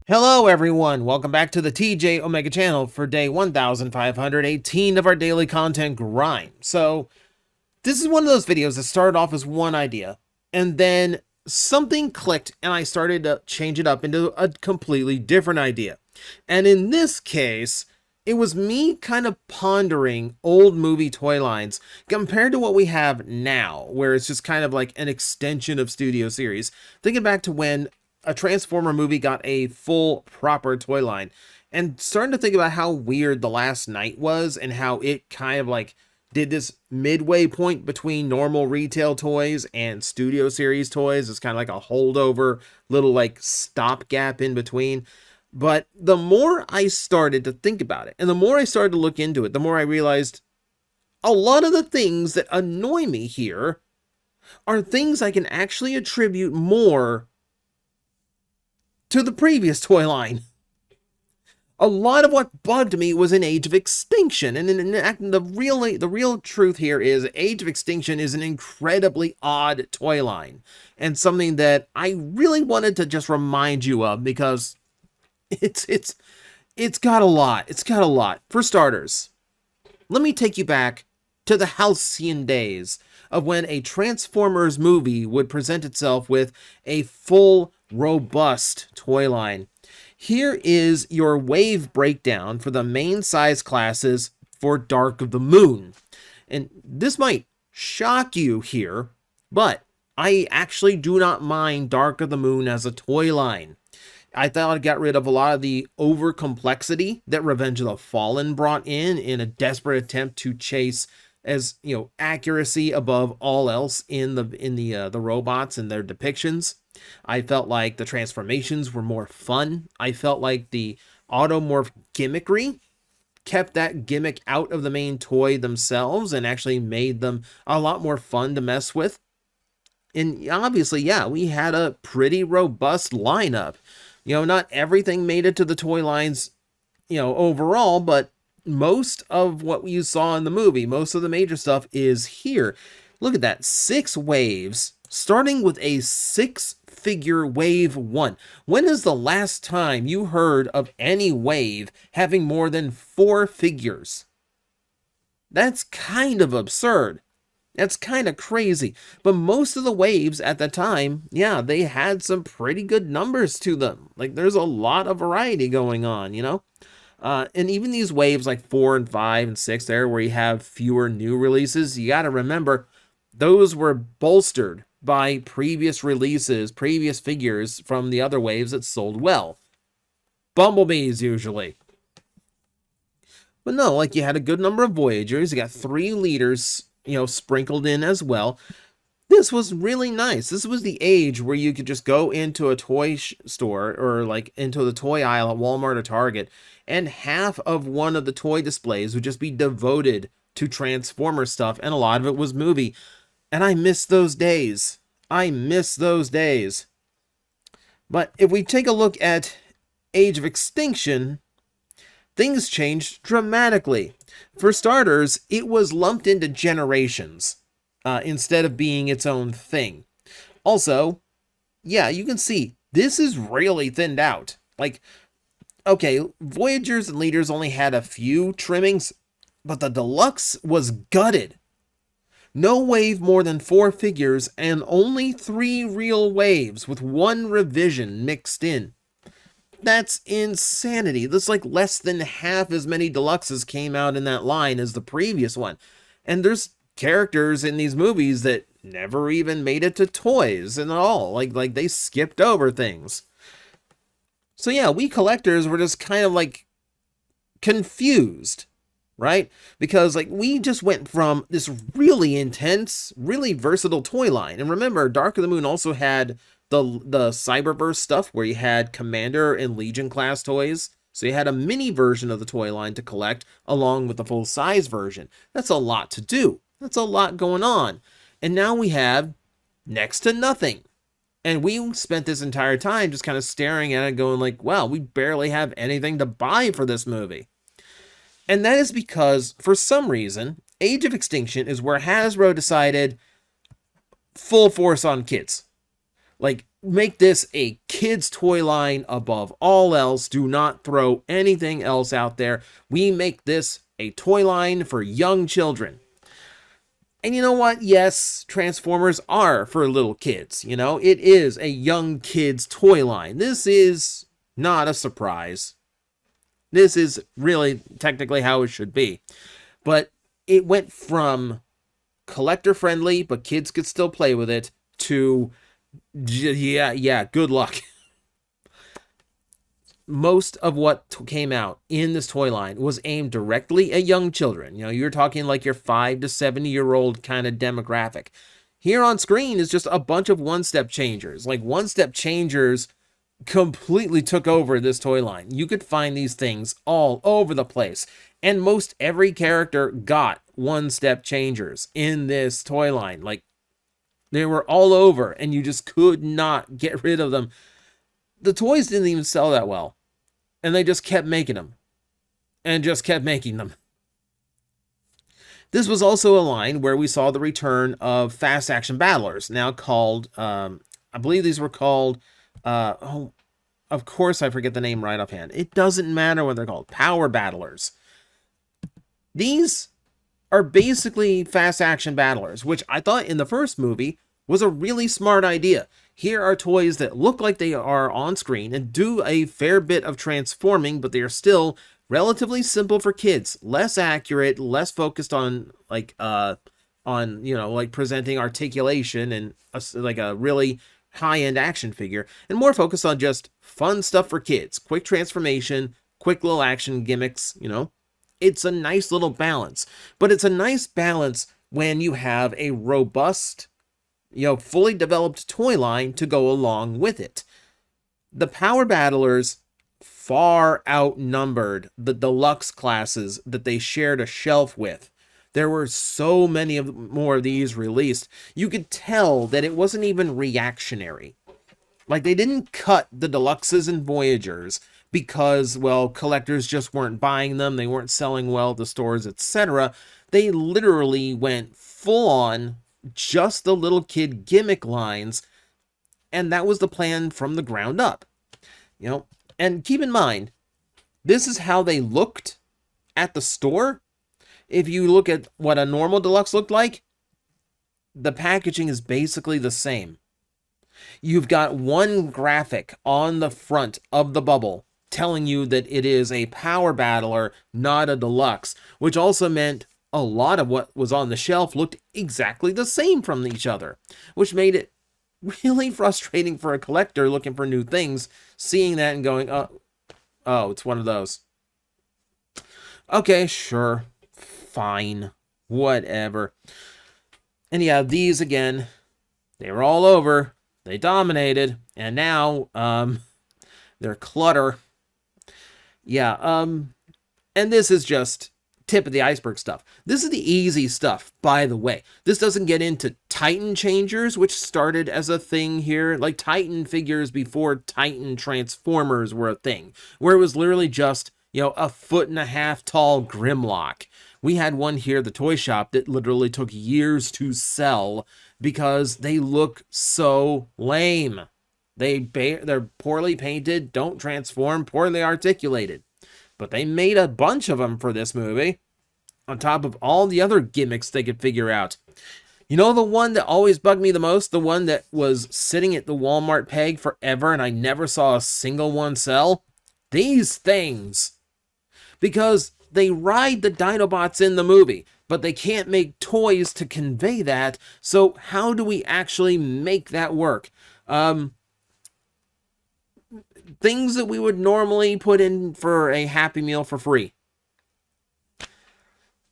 Hello everyone, welcome back to the TJOmega channel for day 1518 of our daily content grind. So, this is one of those videos that started off as one idea, and then something clicked and I started to change it up into a completely different idea. And in this case, it was me kind of pondering old movie toy lines compared to what we have now, where it's just kind of like an extension of Studio Series. Thinking back to when a Transformer movie got a full proper toy line, and starting to think about how weird The Last Night was and how it kind of like did this midway point between normal retail toys and Studio Series toys. It's kind of like a holdover little like stopgap in between. But the more I started to think about it and the more I started to look into it, the more I realized a lot of the things that annoy me here are things I can actually attribute more to the previous toy line. A lot of what bugged me was in Age of Extinction, and the real truth here is Age of Extinction is an incredibly odd toy line, and something that I really wanted to just remind you of because it's got a lot. It's got a lot. For starters, let me take you back to the halcyon days of when a Transformers movie would present itself with a full, robust toy line. Here is your wave breakdown for the main size classes for Dark of the Moon. And this might shock you here, but I actually do not mind Dark of the Moon as a toy line. I thought it got rid of a lot of the over complexity that Revenge of the Fallen brought in a desperate attempt to chase, as you know, accuracy above all else in the robots and their depictions. I felt like the transformations were more fun. I felt like the automorph gimmickry kept that gimmick out of the main toy themselves and actually made them a lot more fun to mess with. And obviously, yeah, we had a pretty robust lineup. You know, not everything made it to the toy lines, overall, but most of what you saw in the movie, most of the major stuff is here. Look at that, 6 waves, starting with a 6-figure wave 1. When is the last time you heard of any wave having more than 4 figures? That's kind of absurd. That's kind of crazy. But most of the waves at the time, yeah, they had some pretty good numbers to them. Like, there's a lot of variety going on, and even these waves like 4 and 5 and 6 there, where you have fewer new releases, you got to remember, those were bolstered by previous releases, previous figures from the other waves that sold well. Bumblebees, usually. But no, like, you had a good number of Voyagers. You got 3 leaders, sprinkled in as well. This was really nice. This was the age where you could just go into a toy store or like into the toy aisle at Walmart or Target, and half of one of the toy displays would just be devoted to Transformer stuff, and a lot of it was movie. And I miss those days. I miss those days. But if we take a look at Age of Extinction, things changed dramatically. For starters, it was lumped into generations instead of being its own thing. Also, yeah, you can see this is really thinned out. Like, okay, Voyagers and Leaders only had a few trimmings, but the Deluxe was gutted. No wave more than 4 figures and only 3 real waves with 1 revision mixed in. That's insanity. That's like less than half as many deluxes came out in that line as the previous one. And there's characters in these movies that never even made it to toys and all. Like they skipped over things. So yeah, we collectors were just kind of like confused, right? Because like we just went from this really intense, really versatile toy line. And remember, Dark of the Moon also had the Cyberverse stuff where you had Commander and Legion class toys. So you had a mini version of the toy line to collect along with the full size version. That's a lot to do. That's a lot going on. And now we have next to nothing. And we spent this entire time just kind of staring at it going like, wow, we barely have anything to buy for this movie. And that is because, for some reason, Age of Extinction is where Hasbro decided full force on kids. Like, make this a kid's toy line above all else. Do not throw anything else out there. We make this a toy line for young children. And you know what? Yes, Transformers are for little kids. You know, it is a young kid's toy line. This is not a surprise. This is really technically how it should be. But it went from collector friendly, but kids could still play with it, to yeah, good luck. Most of what came out in this toy line was aimed directly at young children. You know, you're talking like your 5 to 7-year-old kind of demographic. Here on screen is just a bunch of one-step changers. Like, one-step changers completely took over this toy line. You could find these things all over the place. And most every character got one-step changers in this toy line. Like, they were all over, and you just could not get rid of them. The toys didn't even sell that well. And they just kept making them. And just kept making them. This was also a line where we saw the return of fast action battlers, now called, I believe these were called, of course I forget the name right offhand. It doesn't matter what they're called. Power battlers. These are basically fast action battlers, which I thought in the first movie was a really smart idea. Here are toys that look like they are on screen and do a fair bit of transforming, but they are still relatively simple for kids, less accurate, less focused on like presenting articulation and like a really high-end action figure, and more focused on just fun stuff for kids, quick transformation, quick little action gimmicks. You know, it's a nice little balance, but it's a nice balance when you have a robust, fully developed toy line to go along with it. The Power Battlers far outnumbered the deluxe classes that they shared a shelf with. There were so many more of these released. You could tell that it wasn't even reactionary. Like, they didn't cut the deluxes and Voyagers because, well, collectors just weren't buying them, they weren't selling well at the stores, etc. They literally went full on just the little kid gimmick lines, and that was the plan from the ground up. And keep in mind, this is how they looked at the store. If you look at what a normal deluxe looked like, the packaging is basically the same. You've got one graphic on the front of the bubble telling you that it is a Power Battler, not a deluxe, which also meant a lot of what was on the shelf looked exactly the same from each other, which made it really frustrating for a collector looking for new things, seeing that and going, oh, it's one of those. Okay, sure, fine, whatever. And yeah, these again, they were all over, they dominated, and now, they're clutter. Yeah, and this is just tip of the iceberg stuff. This is the easy stuff, by the way. This doesn't get into Titan changers, which started as a thing here, like Titan figures before Titan Transformers were a thing, where it was literally just, a 1.5 foot tall Grimlock. We had one here at the toy shop that literally took years to sell because they look so lame. They're poorly painted, don't transform, poorly articulated. But they made a bunch of them for this movie, on top of all the other gimmicks they could figure out. You know the one that always bugged me the most? The one that was sitting at the Walmart peg forever and I never saw a single one sell? These things. Because they ride the Dinobots in the movie, but they can't make toys to convey that, so how do we actually make that work? Things that we would normally put in for a Happy Meal for free.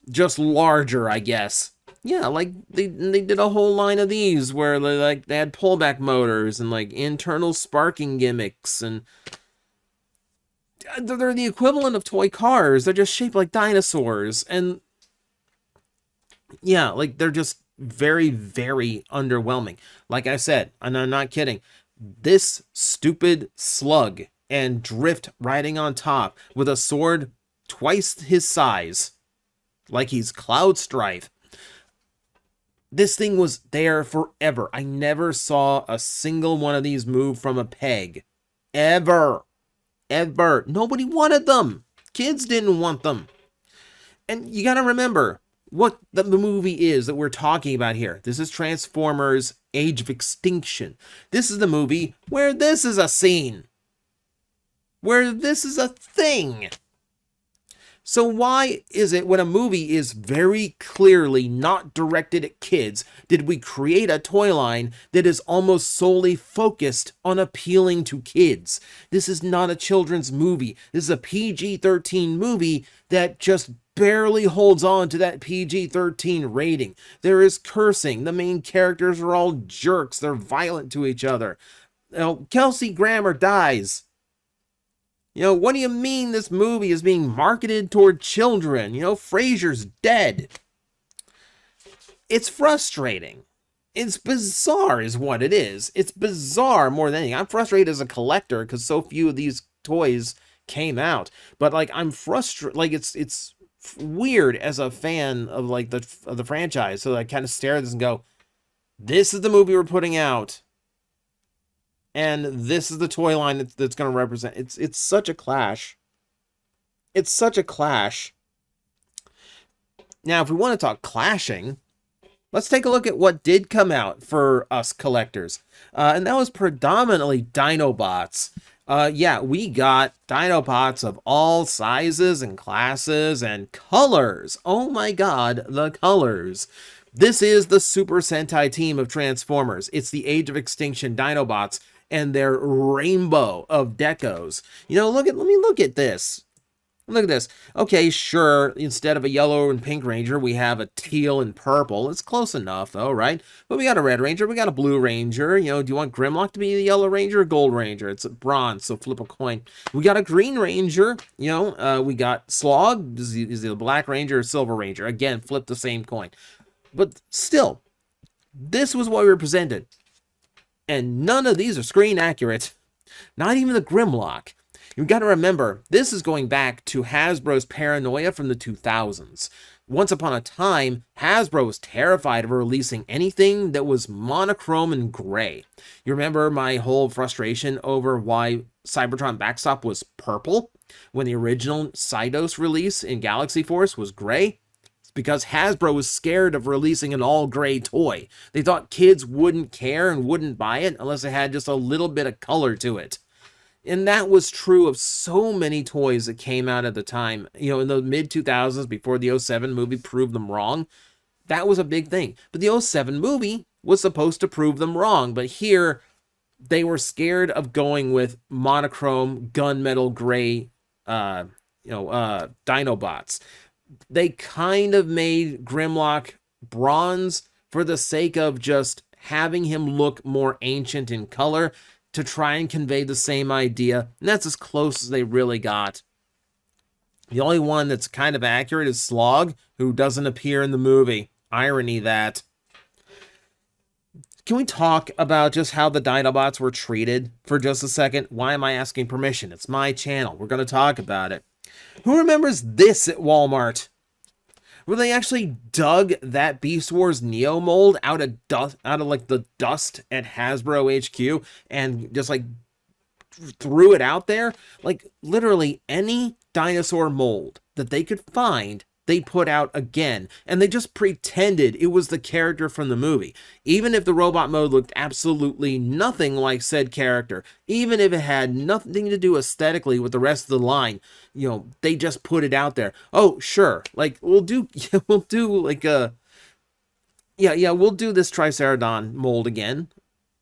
Just larger, I guess. Yeah, like they did a whole line of these where they had pullback motors and like internal sparking gimmicks, and they're the equivalent of toy cars. They're just shaped like dinosaurs, and yeah, like they're just very, very underwhelming. Like I said, and I'm not kidding, this stupid slug and Drift riding on top with a sword twice his size, like he's Cloud Strife. This thing was there forever. I never saw a single one of these move from a peg. Ever. Ever. Nobody wanted them. Kids didn't want them. And you gotta remember what the movie is that we're talking about here. This is Transformers Age of Extinction. This is the movie where this is a scene. Where this is a thing. So why is it when a movie is very clearly not directed at kids, did we create a toy line that is almost solely focused on appealing to kids? This is not a children's movie. This is a PG-13 movie that just barely holds on to that PG-13 rating. There is cursing. The main characters are all jerks. They're violent to each other. You know, Kelsey Grammer dies. You know, what do you mean this movie is being marketed toward children? You know, Frasier's dead. It's frustrating. It's bizarre is what it is. It's bizarre more than anything. I'm frustrated as a collector because so few of these toys came out. But, like, I'm frustrated. Like, it's weird as a fan of, like, the franchise. So I kind of stare at this and go, this is the movie we're putting out. And this is the toy line that's going to represent. It's such a clash. It's such a clash. Now, if we want to talk clashing, let's take a look at what did come out for us collectors. And that was predominantly Dinobots. Yeah, we got Dinobots of all sizes and classes and colors. Oh my god, the colors. This is the Super Sentai team of Transformers. It's the Age of Extinction Dinobots and their rainbow of decos. You know, let me look at this. Look at this. Okay, sure, instead of a yellow and pink ranger, we have a teal and purple. It's close enough, though, right? But we got a red ranger, we got a blue ranger. You know, do you want Grimlock to be the yellow ranger or gold ranger? It's a bronze, so flip a coin. We got a green ranger. You know, we got Slog. Is he the black ranger or silver ranger? Again, flip the same coin. But still, this was what we were presented. And none of these are screen accurate. Not even the Grimlock. You've got to remember, this is going back to Hasbro's paranoia from the 2000s. Once upon a time, Hasbro was terrified of releasing anything that was monochrome and gray. You remember my whole frustration over why Cybertron Backstop was purple when the original Cydos release in Galaxy Force was gray? Because Hasbro was scared of releasing an all-gray toy. They thought kids wouldn't care and wouldn't buy it unless it had just a little bit of color to it. And that was true of so many toys that came out at the time. You know, in the mid-2000s, before the '07 movie proved them wrong, that was a big thing. But the '07 movie was supposed to prove them wrong. But here, they were scared of going with monochrome, gunmetal gray, Dinobots. They kind of made Grimlock bronze for the sake of just having him look more ancient in color to try and convey the same idea. And that's as close as they really got. The only one that's kind of accurate is Slog, who doesn't appear in the movie. Irony that. Can we talk about just how the Dinobots were treated for just a second? Why am I asking permission? It's my channel. We're going to talk about it. Who remembers this at Walmart? Where they actually dug that Beast Wars Neo mold out of like the dust at Hasbro HQ and just like threw it out there? Like literally any dinosaur mold that they could find, they put out again, and they just pretended it was the character from the movie. Even if the robot mode looked absolutely nothing like said character, even if it had nothing to do aesthetically with the rest of the line, you know, they just put it out there. Oh, sure, like we'll do like a, we'll do this Triceratodon mold again,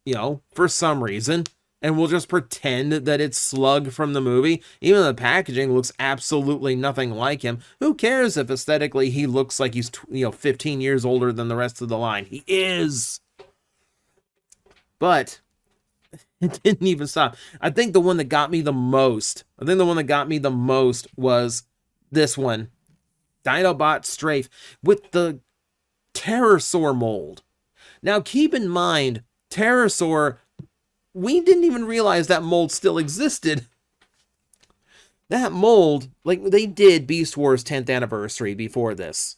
you know, for some reason. And we'll just pretend that it's Slug from the movie. Even the packaging looks absolutely nothing like him. Who cares if aesthetically he looks like he's 15 years older than the rest of the line? He is. But it didn't even stop. I think the one that got me the most, was this one. Dinobot Strafe with the Pterosaur mold. Now keep in mind, Pterosaur, we didn't even realize that mold still existed. That mold, like they did Beast Wars 10th anniversary before this.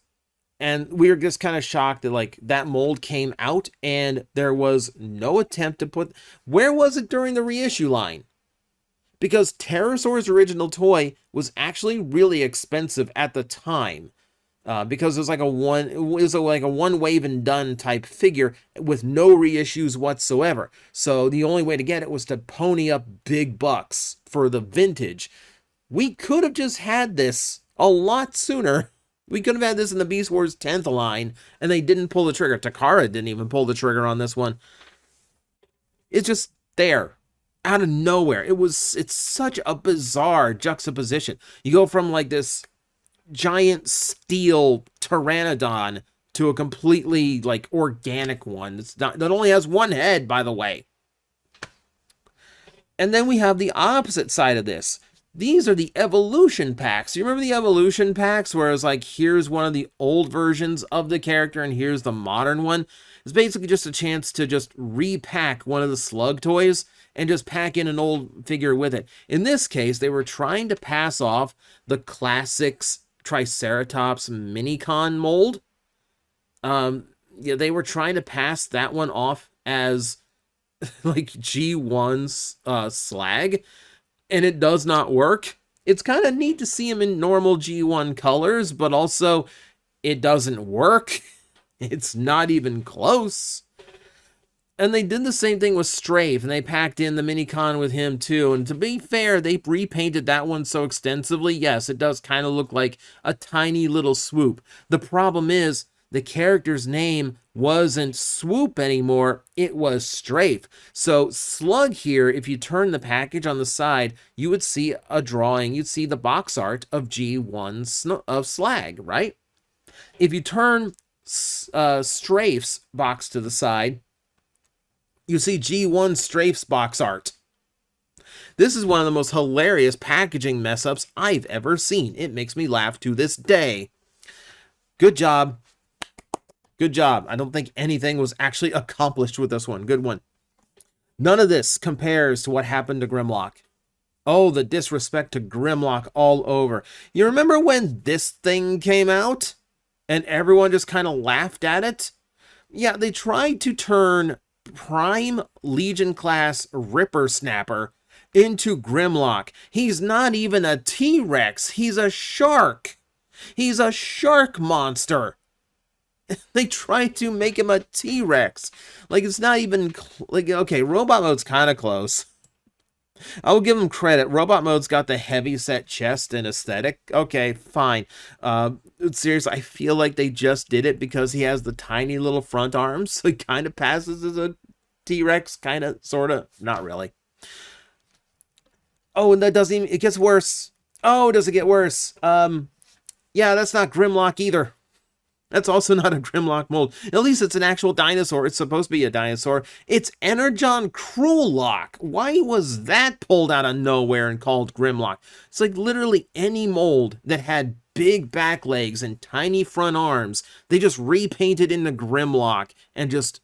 And we were just kind of shocked that like that mold came out and there was no attempt to put, where was it during the reissue line? Because Pterosaur's original toy was actually really expensive at the time. Because it was like a one wave and done type figure with no reissues whatsoever. So the only way to get it was to pony up big bucks for the vintage. We could have just had this a lot sooner. We could have had this in the Beast Wars 10th line, and they didn't pull the trigger. Takara didn't even pull the trigger on this one. It's just there, out of nowhere. It's such a bizarre juxtaposition. You go from like this giant steel pteranodon to a completely like organic one that only has one head, by the way. And then we have the opposite side of this. These are the evolution packs. You remember the evolution packs where it's like, here's one of the old versions of the character and here's the modern one? It's basically just a chance to just repack one of the Slug toys and just pack in an old figure with it. In this case, they were trying to pass off the classics Triceratops Minicon mold. Yeah, they were trying to pass that one off as like G1's slag, and it does not work. It's kind of neat to see him in normal G1 colors, but also it doesn't work. It's not even close. And they did the same thing with Strafe, and they packed in the Minicon with him too. And to be fair, they repainted that one so extensively. Yes, it does kind of look like a tiny little Swoop. The problem is, the character's name wasn't Swoop anymore, it was Strafe. So Slug here, if you turn the package on the side, you would see a drawing, you'd see the box art of G1 of Slag, right? If you turn Strafe's box to the side, you see G1 Strafe's box art. This is one of the most hilarious packaging mess-ups I've ever seen. It makes me laugh to this day. Good job. Good job. I don't think anything was actually accomplished with this one. Good one. None of this compares to what happened to Grimlock. Oh, the disrespect to Grimlock all over. You remember when this thing came out? And everyone just kind of laughed at it? Yeah, they tried to turn Prime Legion class Ripper Snapper into Grimlock. He's not even a T-Rex. He's a shark. He's a shark monster. They tried to make him a T-Rex. Like, it's not even, like, okay, Robot Mode's kind of close. I will give him credit. Robot Mode's got the heavy-set chest and aesthetic. Okay, fine. Seriously, I feel like they just did it because he has the tiny little front arms. So he kind of passes as a T-Rex, kind of, sort of. Not really. Oh, and that doesn't even, it gets worse. Oh, does it get worse? Yeah, that's not Grimlock either. That's also not a Grimlock mold. At least it's an actual dinosaur. It's supposed to be a dinosaur. It's Energon Cruellock. Why was that pulled out of nowhere and called Grimlock? It's like literally any mold that had big back legs and tiny front arms, they just repainted into Grimlock and just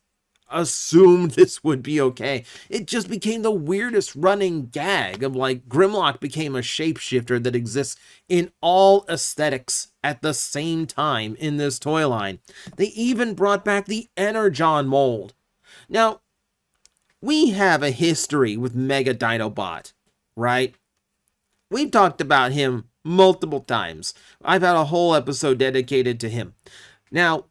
assumed this would be okay. It just became the weirdest running gag of like Grimlock became a shapeshifter that exists in all aesthetics at the same time in this toy line. They even brought back the Energon mold. Now, we have a history with Mega Dinobot, right? We've talked about him multiple times. I've had a whole episode dedicated to him. Now,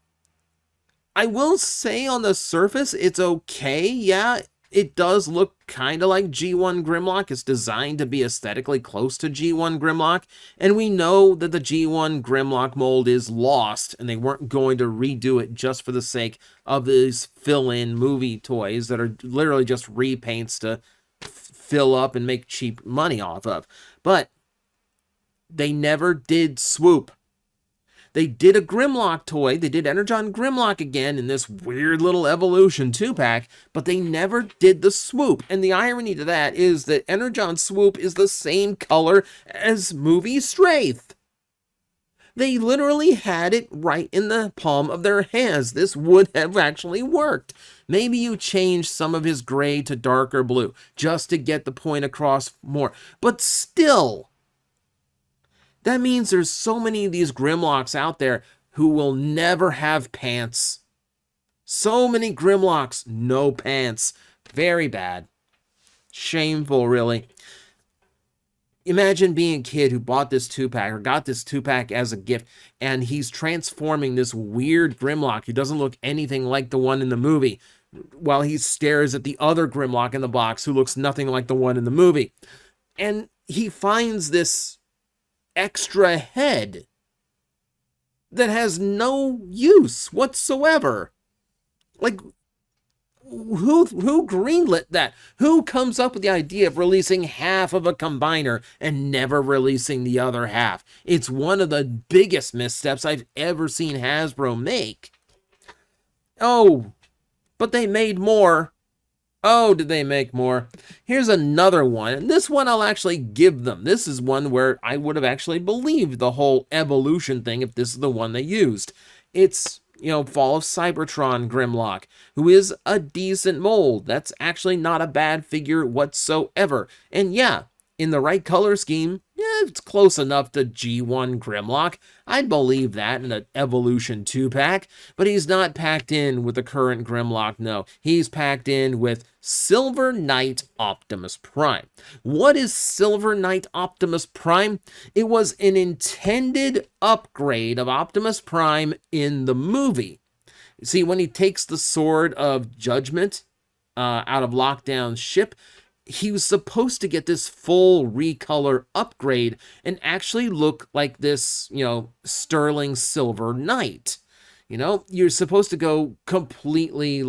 I will say on the surface, it's okay. Yeah, it does look kind of like G1 Grimlock. It's designed to be aesthetically close to G1 Grimlock. And we know that the G1 Grimlock mold is lost, and they weren't going to redo it just for the sake of these fill-in movie toys that are literally just repaints to fill up and make cheap money off of. But they never did Swoop. They did a Grimlock toy. They did Energon Grimlock again in this weird little Evolution 2-pack, but they never did the Swoop. And the irony to that is that Energon Swoop is the same color as movie Strafe. They literally had it right in the palm of their hands. This would have actually worked. Maybe you change some of his gray to darker blue just to get the point across more. But still, that means there's so many of these Grimlocks out there. who will never have pants. So many Grimlocks, no pants. Very bad. Shameful, really. Imagine being a kid who bought this 2-pack or got this 2-pack as a gift, and he's transforming this weird Grimlock who doesn't look anything like the one in the movie, while he stares at the other Grimlock in the box who looks nothing like the one in the movie. And he finds this extra head that has no use whatsoever. Like, who greenlit that? Who comes up with the idea of releasing half of a combiner and never releasing the other half? It's one of the biggest missteps I've ever seen Hasbro make. Oh, but they made more. Oh, did they make more? Here's another one, and this one I'll actually give them. This is one where I would have actually believed the whole evolution thing if this is the one they used. It's, Fall of Cybertron Grimlock, who is a decent mold. That's actually not a bad figure whatsoever. And yeah, in the right color scheme, it's close enough to G1 Grimlock. I'd believe that in an Evolution 2-pack, but he's not packed in with the current Grimlock, no. He's packed in with Silver Knight Optimus Prime. What is Silver Knight Optimus Prime? It was an intended upgrade of Optimus Prime in the movie. See, when he takes the Sword of Judgment out of Lockdown's ship, he was supposed to get this full recolor upgrade and actually look like this, sterling silver knight. You're supposed to go completely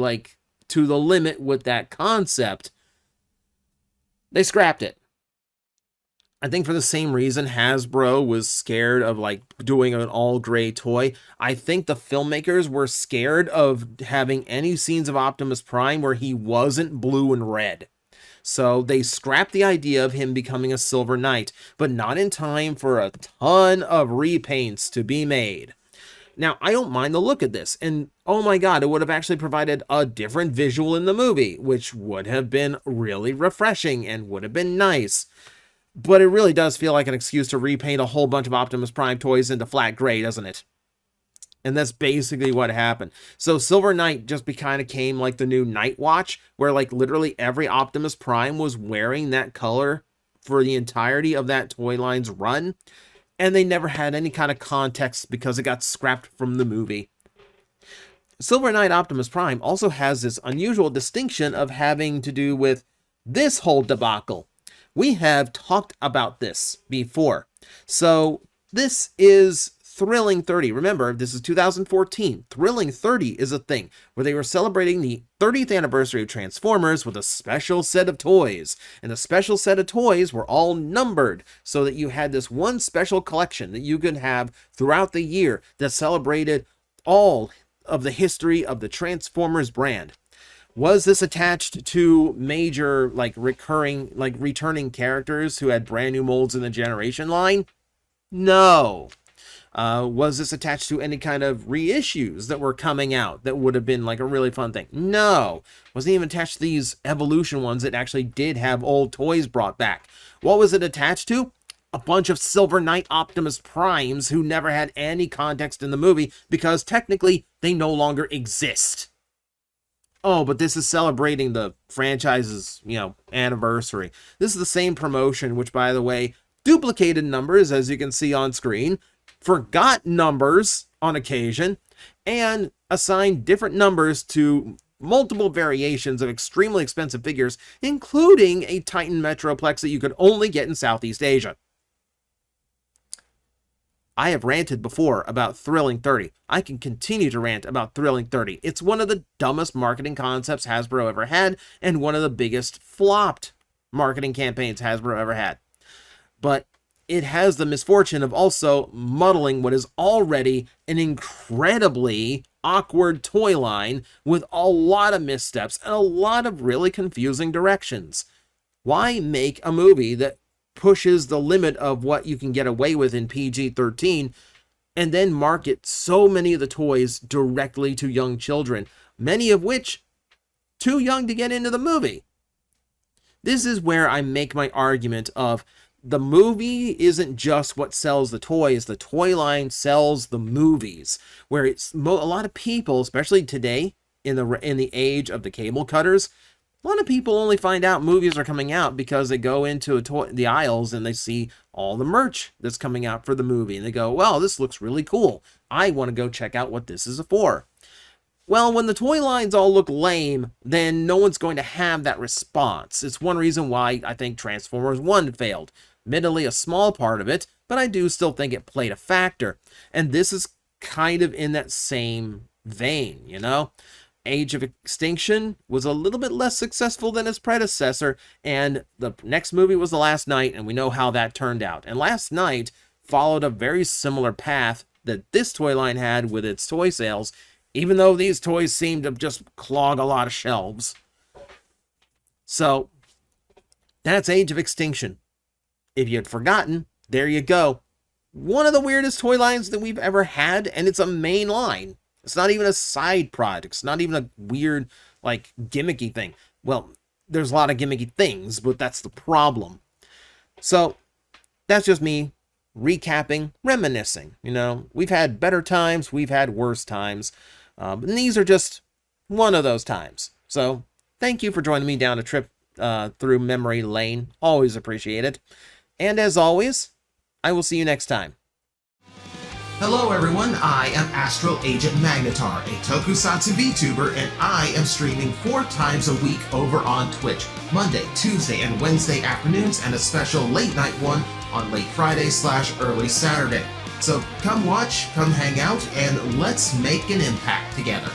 to the limit with that concept. They scrapped it. I think for the same reason Hasbro was scared of doing an all gray toy. I think the filmmakers were scared of having any scenes of Optimus Prime where he wasn't blue and red. So they scrapped the idea of him becoming a Silver Knight, but not in time for a ton of repaints to be made. Now, I don't mind the look of this, and oh my god, it would have actually provided a different visual in the movie, which would have been really refreshing and would have been nice. But it really does feel like an excuse to repaint a whole bunch of Optimus Prime toys into flat gray, doesn't it? And that's basically what happened. So Silver Knight just kind of came like the new Night Watch, where literally every Optimus Prime was wearing that color for the entirety of that toy line's run. And they never had any kind of context because it got scrapped from the movie. Silver Knight Optimus Prime also has this unusual distinction of having to do with this whole debacle. We have talked about this before. So this is Thrilling 30. Remember, this is 2014. Thrilling 30 is a thing where they were celebrating the 30th anniversary of Transformers with a special set of toys. And the special set of toys were all numbered so that you had this one special collection that you could have throughout the year that celebrated all of the history of the Transformers brand. Was this attached to major, returning characters who had brand new molds in the Generation line? No. Was this attached to any kind of reissues that were coming out that would have been a really fun thing? No. Wasn't even attached to these Evolution ones that actually did have old toys brought back. What was it attached to? A bunch of Silver Knight Optimus Primes who never had any context in the movie because technically they no longer exist. Oh, but this is celebrating the franchise's, anniversary. This is the same promotion, which, by the way, duplicated numbers, as you can see on screen, forgot numbers on occasion, and assigned different numbers to multiple variations of extremely expensive figures, including a Titan Metroplex that you could only get in Southeast Asia. I have ranted before about Thrilling 30. I can continue to rant about Thrilling 30. It's one of the dumbest marketing concepts Hasbro ever had, and one of the biggest flopped marketing campaigns Hasbro ever had. But it has the misfortune of also muddling what is already an incredibly awkward toy line with a lot of missteps and a lot of really confusing directions. Why make a movie that pushes the limit of what you can get away with in PG-13 and then market so many of the toys directly to young children, many of which too young to get into the movie? This is where I make my argument of the movie isn't just what sells the toys. The toy line sells the movies, where a lot of people, especially today in the age of the cable cutters, a lot of people only find out movies are coming out because they go into the aisles and they see all the merch that's coming out for the movie. And they go, well, this looks really cool. I want to go check out what this is for. Well, when the toy lines all look lame, then no one's going to have that response. It's one reason why I think Transformers 1 failed. Admittedly, a small part of it, but I do still think it played a factor. And this is kind of in that same vein, you know? Age of Extinction was a little bit less successful than its predecessor, and the next movie was The Last Knight, and we know how that turned out. And Last Knight followed a very similar path that this toy line had with its toy sales, even though these toys seemed to just clog a lot of shelves. So, that's Age of Extinction. If you had forgotten, there you go. One of the weirdest toy lines that we've ever had, and it's a main line. It's not even a side product. It's not even a weird, like, gimmicky thing. Well, there's a lot of gimmicky things, but that's the problem. So, that's just me recapping, reminiscing. You know, we've had better times, we've had worse times. And these are just one of those times. So, thank you for joining me down a trip through memory lane. Always appreciate it. And as always, I will see you next time. Hello everyone, I am Astral Agent Magnetar, a Tokusatsu VTuber, and I am streaming 4 times a week over on Twitch, Monday, Tuesday, and Wednesday afternoons, and a special late night one on late Friday/early Saturday. So come watch, come hang out, and let's make an impact together.